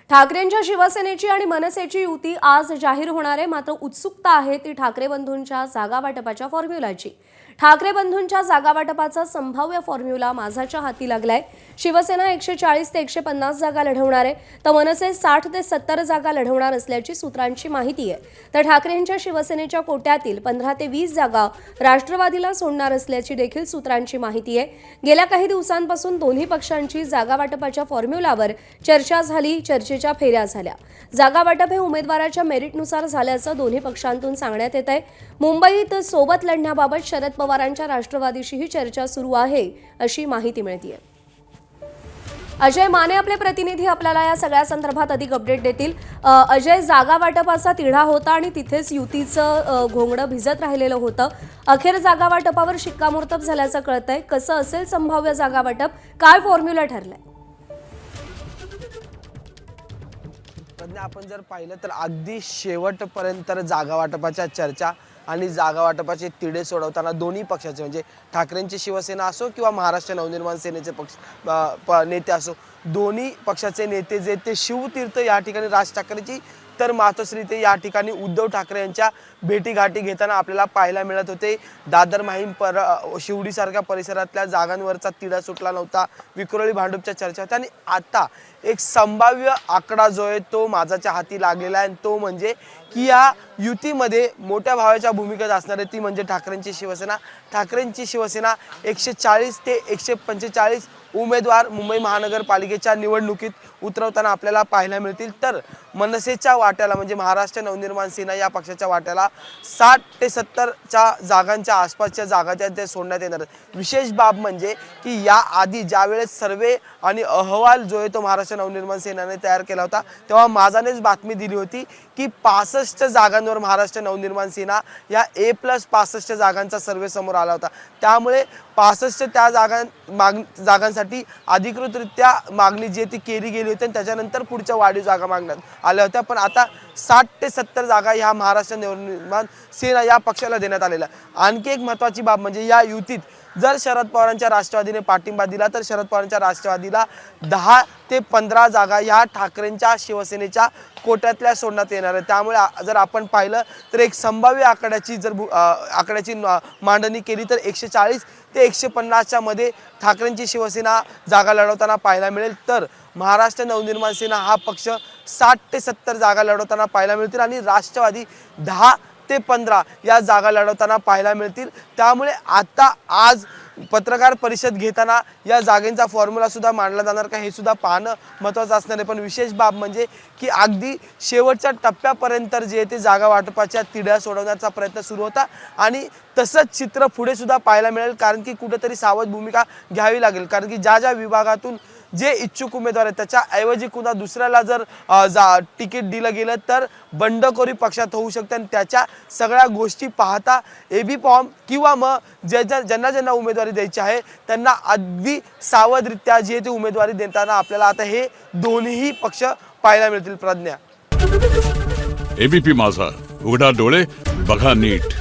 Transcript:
ठाकरेंच्या शिवसेनेची आणि मनसेची युती आज जाहीर होणार आहे। मात्र उत्सुकता आहे ती ठाकरे बंधूंच्या जागा वाटपाच्या फॉर्म्युलाची। ठाकरे बंधूंच्या जागा वाटपाचा संभाव्य फॉर्म्युला माझाच्या हाती लागलाय। शिवसेना 140 ते 150 जागा लढवणार आहे, तर मनसे 60 ते 70 जागा लढवणार असल्याची सूत्रांची माहिती आहे। तर ठाकरेंच्या शिवसेनेच्या कोट्यातील 15 ते 20 जागा राष्ट्रवादीला सोडणार असल्याची देखील सूत्रांची माहिती आहे। गेल्या काही दिवसांपासून दोन्ही पक्षांची जागा वाटपाच्या फॉर्म्युलावर चर्चा झाली, चर्चेच्या फेऱ्या झाल्या। जागा वाटप हे उमेदवाराच्या मेरिटनुसार झाल्याचं दोन्ही पक्षांतून सांगण्यात येत आहे। मुंबईत सोबत लढण्याबाबत शरद पवारांच्या राष्ट्रवादीशीही चर्चा सुरू आहे अशी माहिती मिळते। अजय माने आपले प्रतिनिधी आपल्याला या सगळ्या संदर्भात अधिक अपडेट देतील। अजय, जागा वाटपाचा तिढा होता आणि तिथेच युतीचं घोंगडं भिजत राहिलेलं होतं। अखेर जागा वाटपावर शिक्कामोर्तब झाल्याचं कळतंय। कसं असेल संभाव्य जागा वाटप, काय फॉर्म्युला ठरलाय? आपण जर पाहिलं तर अगदी शेवटपर्यंत जागा वाटपाच्या चर्चा आणि जागा वाटपाचे तिढे सोडवताना दोन्ही पक्षाचे म्हणजे ठाकरेंची शिवसेना असो किंवा महाराष्ट्र नवनिर्माण सेनेचे नेते असो, दोन्ही पक्षाचे नेते जे ते शिवतीर्थ या ठिकाणी राज ठाकरेंची तर मातोश्री ते या ठिकाणी उद्धव ठाकरे यांच्या भेटीगाठी घेताना आपल्याला पाहायला मिळत होते। दादर माहीम शिवडीसारख्या परिसरातल्या जागांवरचा तिढा सुटला नव्हता, विक्रोळी भांडूपच्या चर्चा होत्या आणि आता एक संभाव्य आकडा जो आहे तो माझाच्या हाती लागलेला आहे। तो म्हणजे की या युतीमध्ये मोठ्या भावाच्या भूमिकेत असणार आहे ती म्हणजे ठाकरेंची शिवसेना। ठाकरेंची शिवसेना 140 ते 145 उमेदवार मुंबई महानगरपालिकेच्या निवडणुकीत उतरवताना आपल्याला पाहायला मिळतील। तर मनसेच्या वाट्याला म्हणजे महाराष्ट्र नवनिर्माण सेना या पक्षाच्या वाट्याला 60 ते 70च्या जागांच्या आसपासच्या जागा ते सोडण्यात येणार। विशेष बाब म्हणजे की या आधी ज्यावेळेस सर्वे आणि अहवाल जो आहे तो महाराष्ट्र नवनिर्माण सेनेने तयार केला होता, तेव्हा माझानेच बातमी दिली होती की 65 जागांवर महाराष्ट्र नवनिर्माण सेना या A+65 जागांचा सर्वे समोर आला होता। त्यामुळे 65 त्या जागांसाठी अधिकृतरित्या मागणी जी ती केली गेली होती आणि त्याच्यानंतर पुढच्या वाढीव जागा मागण्यात आल्या होत्या। पण आता 60 ते 70 जागा ह्या महाराष्ट्र नवनिर्माण सेना या पक्षाला देण्यात आलेल्या। आणखी एक महत्त्वाची बाब म्हणजे या युतीत जर शरद पवारांच्या राष्ट्रवादीने पाठिंबा दिला तर शरद पवारांच्या राष्ट्रवादीला 10 ते 15 जागा या ठाकरेंच्या शिवसेनेच्या कोट्यातल्या सोडण्यात येणार आहे। त्यामुळे जर आपण पाहिलं तर एक संभाव्य आकड्याची मांडणी केली तर 140 ते 150च्या मध्ये ठाकरेंची शिवसेना जागा लढवताना पाहायला मिळेल। तर महाराष्ट्र नवनिर्माण सेना हा पक्ष 60 ते 70 जागा लढवताना पाहायला मिळतील आणि राष्ट्रवादी 10 ते 15 या जागा लढवताना पाहायला मिळतील। त्यामुळे आता आज पत्रकार परिषद घेताना या जागेंचा फॉर्म्युला सुद्धा मांडला जाणार का हे सुद्धा पाहणं महत्त्वाचं असणार आहे। पण विशेष बाब म्हणजे की अगदी शेवटच्या टप्प्यापर्यंत जे ते जागा वाटपाच्या तिढ्या सोडवण्याचा प्रयत्न सुरू होता आणि तसंच चित्र पुढे सुद्धा पाहायला मिळेल। कारण की कुठेतरी सावध भूमिका घ्यावी लागेल, कारण की ज्या विभागातून जे इच्छुक उमेदवार आहेत त्याच्याऐवजी कुणा दुसऱ्याला जर तिकीट दिलं गेलं तर बंडखोरी पक्षात होऊ शकते आणि त्याच्या सगळ्या गोष्टी पाहता AB फॉर्म किंवा मग ज्यांना उमेदवारी द्यायची आहे त्यांना अगदी सावधरित्या जे ते उमेदवारी देताना आपल्याला आता हे दोन्ही पक्ष पाहायला मिळतील। प्रज्ञा, ABP माझा, उघडा डोळे बघा नीट।